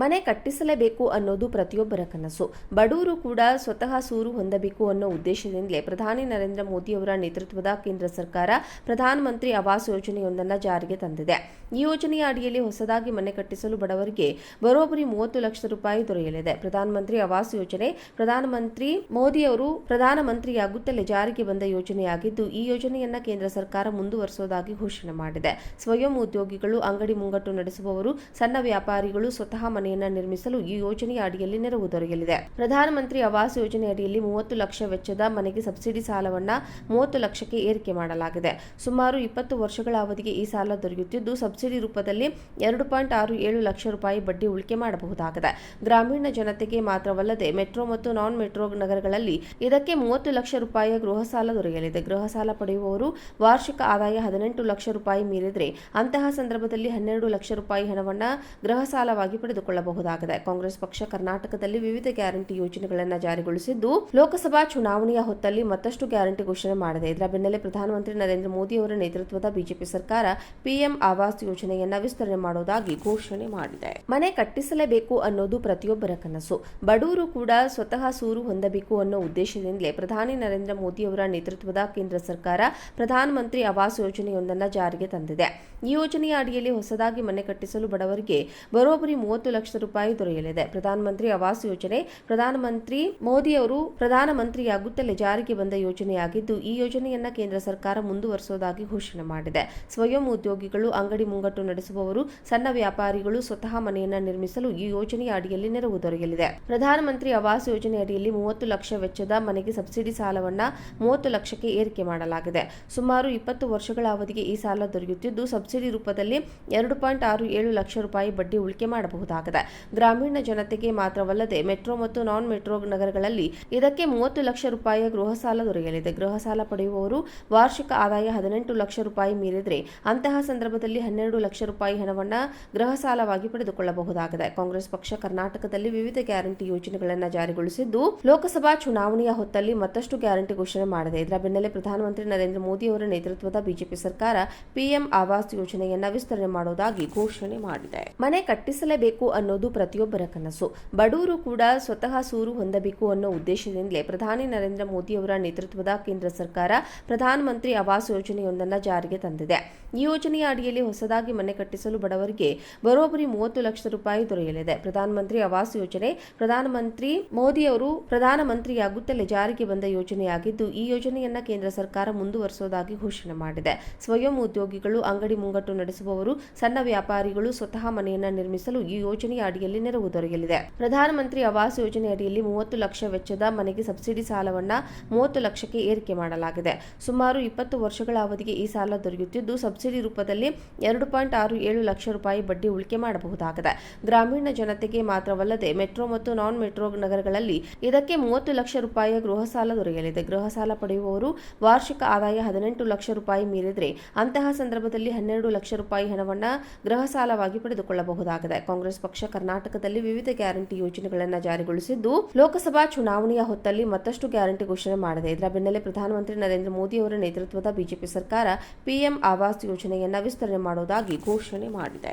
ಮನೆ ಕಟ್ಟಿಸಲೇಬೇಕು ಅನ್ನೋದು ಪ್ರತಿಯೊಬ್ಬರ ಕನಸು. ಬಡವರು ಕೂಡ ಸ್ವತಃ ಸೂರು ಹೊಂದಬೇಕು ಅನ್ನೋ ಉದ್ದೇಶದಿಂದಲೇ ಪ್ರಧಾನಿ ನರೇಂದ್ರ ಮೋದಿ ಅವರ ನೇತೃತ್ವದ ಕೇಂದ್ರ ಸರ್ಕಾರ ಪ್ರಧಾನಮಂತ್ರಿ ಆವಾಸ್ ಯೋಜನೆಯೊಂದನ್ನು ಜಾರಿಗೆ ತಂದಿದೆ. ಈ ಯೋಜನೆಯ ಅಡಿಯಲ್ಲಿ ಹೊಸದಾಗಿ ಮನೆ ಕಟ್ಟಿಸಲು ಬಡವರಿಗೆ ಬರೋಬ್ಬರಿ 30 ಲಕ್ಷ ರೂಪಾಯಿ ದೊರೆಯಲಿದೆ. ಪ್ರಧಾನಮಂತ್ರಿ ಆವಾಸ್ ಯೋಜನೆ ಪ್ರಧಾನಮಂತ್ರಿ ಮೋದಿ ಅವರು ಪ್ರಧಾನಮಂತ್ರಿಯಾಗುತ್ತಲೇ ಜಾರಿಗೆ ಬಂದ ಯೋಜನೆಯಾಗಿದ್ದು, ಈ ಯೋಜನೆಯನ್ನ ಕೇಂದ್ರ ಸರ್ಕಾರ ಮುಂದುವರಿಸುವುದಾಗಿ ಘೋಷಣೆ ಮಾಡಿದೆ. ಸ್ವಯಂ ಉದ್ಯೋಗಿಗಳು, ಅಂಗಡಿ ಮುಂಗಟ್ಟು ನಡೆಸುವವರು, ಸಣ್ಣ ವ್ಯಾಪಾರಿಗಳು ಸ್ವತಃ ಮನೆಯನ್ನ ನಿರ್ಮಿಸಲು ಈ ಯೋಜನೆಯ ಅಡಿಯಲ್ಲಿ ನೆರವು ದೊರೆಯಲಿದೆ. ಪ್ರಧಾನಮಂತ್ರಿ ಆವಾಸ್ ಯೋಜನೆ ಅಡಿಯಲ್ಲಿ 30 ಲಕ್ಷ ವೆಚ್ಚದ ಮನೆಗೆ ಸಬ್ಸಿಡಿ ಸಾಲವನ್ನ 30 ಲಕ್ಷಕ್ಕೆ ಏರಿಕೆ ಮಾಡಲಾಗಿದೆ. ಸುಮಾರು 20 ವರ್ಷಗಳ ಅವಧಿಗೆ ಈ ಸಾಲ ದೊರೆಯುತ್ತಿದ್ದು, ಸಬ್ಸಿಡಿ ರೂಪದಲ್ಲಿ 2.67 ಲಕ್ಷ ರೂಪಾಯಿ ಬಡ್ಡಿ ಉಳಿಕೆ ಮಾಡಬಹುದಾಗಿದೆ. ಗ್ರಾಮೀಣ ಜನತೆಗೆ ಮಾತ್ರವಲ್ಲದೆ ಮೆಟ್ರೋ ಮತ್ತು ನಾನ್ ಮೆಟ್ರೋ ನಗರಗಳಲ್ಲಿ ಇದಕ್ಕೆ 30 ಲಕ್ಷ ರೂಪಾಯಿಯ ಗೃಹ ಸಾಲ ದೊರೆಯಲಿದೆ. ಗೃಹ ಸಾಲ ಪಡೆಯುವವರು ವಾರ್ಷಿಕ ಆದಾಯ 18 ಲಕ್ಷ ರೂಪಾಯಿ ಮೀರಿದರೆ ಅಂತಹ ಸಂದರ್ಭದಲ್ಲಿ 12 ಲಕ್ಷ ರೂಪಾಯಿ ಹಣವನ್ನ ಗೃಹ ಸಾಲವಾಗಿ ಪಡೆದುಕೊಳ್ಳಬಹುದಾಗಿದೆ. ಕಾಂಗ್ರೆಸ್ ಪಕ್ಷ ಕರ್ನಾಟಕದಲ್ಲಿ ವಿವಿಧ ಗ್ಯಾರಂಟಿ ಯೋಜನೆಗಳನ್ನು ಜಾರಿಗೊಳಿಸಿದ್ದು, ಲೋಕಸಭಾ ಚುನಾವಣೆಯ ಹೊತ್ತಲ್ಲಿ ಮತ್ತಷ್ಟು ಗ್ಯಾರಂಟಿ ಘೋಷಣೆ ಮಾಡಿದೆ. ಇದರ ಬೆನ್ನಲ್ಲೇ ಪ್ರಧಾನಮಂತ್ರಿ ನರೇಂದ್ರ ಮೋದಿ ಅವರ ನೇತೃತ್ವದ ಬಿಜೆಪಿ ಸರ್ಕಾರ ಪಿಎಂ ಆವಾಸ್ ಯೋಜನೆಯನ್ನ ವಿಸ್ತರಣೆ ಮಾಡುವುದಾಗಿ ಘೋಷಣೆ ಮಾಡಿದೆ. ಮನೆ ಕಟ್ಟಿಸಲೇಬೇಕು ಅನ್ನೋದು ಪ್ರತಿಯೊಬ್ಬರ ಕನಸು. ಬಡವರು ಕೂಡ ಸ್ವತಃ ಸೂರು ಹೊಂದಬೇಕು ಅನ್ನೋ ಉದ್ದೇಶದಿಂದಲೇ ಪ್ರಧಾನಿ ನರೇಂದ್ರ ಮೋದಿ ಅವರ ನೇತೃತ್ವದ ಕೇಂದ್ರ ಸರ್ಕಾರ ಪ್ರಧಾನಮಂತ್ರಿ ಆವಾಸ್ ಯೋಜನೆಯೊಂದನ್ನು ಜಾರಿಗೆ ತಂದಿದೆ. ಈ ಯೋಜನೆಯ ಅಡಿಯಲ್ಲಿ ಹೊಸದಾಗಿ ಮನೆ ಕಟ್ಟಿಸಲು ಬಡವರಿಗೆ ಬರೋಬ್ಬರಿ 30 ಲಕ್ಷ ರೂಪಾಯಿ ದೊರೆಯಲಿದೆ. ಪ್ರಧಾನಮಂತ್ರಿ ಆವಾಸ್ ಯೋಜನೆ ಪ್ರಧಾನಮಂತ್ರಿ ಮೋದಿ ಅವರು ಪ್ರಧಾನಮಂತ್ರಿಯಾಗುತ್ತಲೇ ಜಾರಿಗೆ ಬಂದ ಯೋಜನೆಯಾಗಿದ್ದು, ಈ ಯೋಜನೆಯನ್ನ ಕೇಂದ್ರ ಸರ್ಕಾರ ಮುಂದುವರಿಸುವುದಾಗಿ ಘೋಷಣೆ ಮಾಡಿದೆ. ಸ್ವಯಂ ಉದ್ಯೋಗಿಗಳು, ಅಂಗಡಿ ಮುಂಗಟ್ಟು ನಡೆಸುವವರು, ಸಣ್ಣ ವ್ಯಾಪಾರಿಗಳು ಸ್ವತಃ ಮನೆಯನ್ನ ನಿರ್ಮಿಸಲು ಈ ಯೋಜನೆಯ ಅಡಿಯಲ್ಲಿ ನೆರವು ದೊರೆಯಲಿದೆ. ಪ್ರಧಾನಮಂತ್ರಿ ಆವಾಸ್ ಯೋಜನೆ ಅಡಿಯಲ್ಲಿ 30 ಲಕ್ಷ ವೆಚ್ಚದ ಮನೆಗೆ ಸಬ್ಸಿಡಿ ಸಾಲವನ್ನ 30 ಲಕ್ಷಕ್ಕೆ ಏರಿಕೆ ಮಾಡಲಾಗಿದೆ. ಸುಮಾರು 20 ವರ್ಷಗಳ ಅವಧಿಗೆ ಈ ಸಾಲ ದೊರೆಯುತ್ತಿದ್ದು, ಸಬ್ಸಿಡಿ ರೂಪದಲ್ಲಿ 2.67 ಲಕ್ಷ ರೂಪಾಯಿ ಬಡ್ಡಿ ಉಳಿಕೆ ಮಾಡಬಹುದಾಗಿದೆ. ಗ್ರಾಮೀಣ ಜನತೆಗೆ ಮಾತ್ರವಲ್ಲದೆ ಮೆಟ್ರೋ ಮತ್ತು ನಾನ್ ಮೆಟ್ರೋ ನಗರಗಳಲ್ಲಿ ಇದಕ್ಕೆ 30 ಲಕ್ಷ ರೂಪಾಯಿಯ ಗೃಹ ಸಾಲ ದೊರೆಯಲಿದೆ. ಗೃಹ ಸಾಲ ಪಡೆಯುವವರು ವಾರ್ಷಿಕ ಆದಾಯ 18 ಲಕ್ಷ ರೂಪಾಯಿ ಮೀರಿದರೆ ಅಂತಹ ಸಂದರ್ಭದಲ್ಲಿ 12 ಲಕ್ಷ ರೂಪಾಯಿ ಹಣವನ್ನ ಗೃಹ ಸಾಲವಾಗಿ ಪಡೆದುಕೊಳ್ಳಬಹುದಾಗಿದೆ. ಕಾಂಗ್ರೆಸ್ ಪಕ್ಷ ಕರ್ನಾಟಕದಲ್ಲಿ ವಿವಿಧ ಗ್ಯಾರಂಟಿ ಯೋಜನೆಗಳನ್ನು ಜಾರಿಗೊಳಿಸಿದ್ದು, ಲೋಕಸಭಾ ಚುನಾವಣೆಯ ಹೊತ್ತಲ್ಲಿ ಮತ್ತಷ್ಟು ಗ್ಯಾರಂಟಿ ಘೋಷಣೆ ಮಾಡಿದೆ. ಇದರ ಬೆನ್ನಲ್ಲೇ ಪ್ರಧಾನಮಂತ್ರಿ ನರೇಂದ್ರ ಮೋದಿ ಅವರ ನೇತೃತ್ವದ ಬಿಜೆಪಿ ಸರ್ಕಾರ ಪಿಎಂ ಆವಾಸ್ ಯೋಜನೆಯನ್ನ ವಿಸ್ತರಣೆ ಮಾಡುವುದಾಗಿ ಘೋಷಣೆ ಮಾಡಿದೆ. ಮನೆ ಕಟ್ಟಿಸಲೇಬೇಕು ಅನ್ನೋದು ಪ್ರತಿಯೊಬ್ಬರ ಕನಸು. ಬಡವರು ಕೂಡ ಸ್ವತಃ ಸೂರು ಹೊಂದಬೇಕು ಅನ್ನೋ ಉದ್ದೇಶದಿಂದಲೇ ಪ್ರಧಾನಿ ನರೇಂದ್ರ ಮೋದಿ ಅವರ ನೇತೃತ್ವದ ಕೇಂದ್ರ ಸರ್ಕಾರ ಪ್ರಧಾನಮಂತ್ರಿ ಆವಾಸ್ ಯೋಜನೆಯೊಂದನ್ನ ಜಾರಿಗೆ ತಂದಿದೆ. ಈ ಯೋಜನೆಯ ಅಡಿಯಲ್ಲಿ ಹೊಸದಾಗಿ ಮನೆ ಕಟ್ಟಿಸಲು ಬಡವರಿಗೆ ಬರೋಬ್ಬರಿ 30 ಲಕ್ಷ ರೂಪಾಯಿ ದೊರೆಯಲಿದೆ. ಪ್ರಧಾನಮಂತ್ರಿ ಆವಾಸ್ ಯೋಜನೆ ಪ್ರಧಾನಮಂತ್ರಿ ಮೋದಿ ಅವರು ಪ್ರಧಾನಮಂತ್ರಿಯಾಗುತ್ತಲೇ ಜಾರಿಗೆ ಬಂದ ಯೋಜನೆಯಾಗಿದ್ದು, ಈ ಯೋಜನೆಯನ್ನ ಕೇಂದ್ರ ಸರ್ಕಾರ ಮುಂದುವರಿಸುವುದಾಗಿ ಘೋಷಣೆ ಮಾಡಿದೆ. ಸ್ವಯಂ ಉದ್ಯೋಗಿಗಳು, ಅಂಗಡಿ ಮುಂಗಟ್ಟು ನಡೆಸುವವರು, ಸಣ್ಣ ವ್ಯಾಪಾರಿಗಳು ಸ್ವತಃ ಮನೆಯನ್ನ ನಿರ್ಮಿಸಲು ಈ ಯೋಜನೆಯ ಅಡಿಯಲ್ಲಿ ನೆರವು ದೊರೆಯಲಿದೆ. ಪ್ರಧಾನಮಂತ್ರಿ ಆವಾಸ್ ಯೋಜನೆ ಅಡಿಯಲ್ಲಿ 30 ಲಕ್ಷ ವೆಚ್ಚದ ಮನೆಗೆ ಸಬ್ಸಿಡಿ ಸಾಲವನ್ನ 30 ಲಕ್ಷಕ್ಕೆ ಏರಿಕೆ ಮಾಡಲಾಗಿದೆ. ಸುಮಾರು 20 ವರ್ಷಗಳ ಅವಧಿಗೆ ಈ ಸಾಲ ದೊರೆಯುತ್ತಿದ್ದು, ಸಬ್ಸಿಡಿ ರೂಪದಲ್ಲಿ 2.67 ಲಕ್ಷ ರೂಪಾಯಿ ಬಡ್ಡಿ ಉಳಿಕೆ ಮಾಡಬಹುದಾಗಿದೆ. ಗ್ರಾಮೀಣ ಜನತೆಗೆ ಮಾತ್ರವಲ್ಲದೆ ಮೆಟ್ರೋ ಮತ್ತು ನಾನ್ ಮೆಟ್ರೋ ನಗರಗಳಲ್ಲಿ ಇದಕ್ಕೆ 30 ಲಕ್ಷ ರೂಪಾಯಿಯ ಗೃಹ ಸಾಲ ದೊರೆಯಲಿದೆ. ಗೃಹ ಸಾಲ ಪಡೆಯುವವರು ವಾರ್ಷಿಕ ಆದಾಯ 18 ಲಕ್ಷ ರೂಪಾಯಿ ಮೀರಿದರೆ ಅಂತಹ ಸಂದರ್ಭದಲ್ಲಿ 12 ಲಕ್ಷ ರೂಪಾಯಿ ಹಣವನ್ನ ಗೃಹ ಸಾಲವಾಗಿ ಪಡೆದುಕೊಳ್ಳಬಹುದಾಗಿದೆ. ಕಾಂಗ್ರೆಸ್ ಪಕ್ಷ ಕರ್ನಾಟಕದಲ್ಲಿ ವಿವಿಧ ಗ್ಯಾರಂಟಿ ಯೋಜನೆಗಳನ್ನು ಜಾರಿಗೊಳಿಸಿದ್ದು, ಲೋಕಸಭಾ ಚುನಾವಣೆಯ ಹೊತ್ತಲ್ಲಿ ಮತ್ತಷ್ಟು ಗ್ಯಾರಂಟಿ ಘೋಷಣೆ ಮಾಡಿದೆ. ಇದರ ಬೆನ್ನಲ್ಲೇ ಪ್ರಧಾನಮಂತ್ರಿ ನರೇಂದ್ರ ಮೋದಿ ಅವರ ನೇತೃತ್ವದ ಬಿಜೆಪಿ ಸರ್ಕಾರ ಪಿಎಂ ಆವಾಸ್ ಯೋಜನೆಯನ್ನ ವಿಸ್ತರಣೆ ಮಾಡುವುದಾಗಿ ಘೋಷಣೆ ಮಾಡಿದೆ.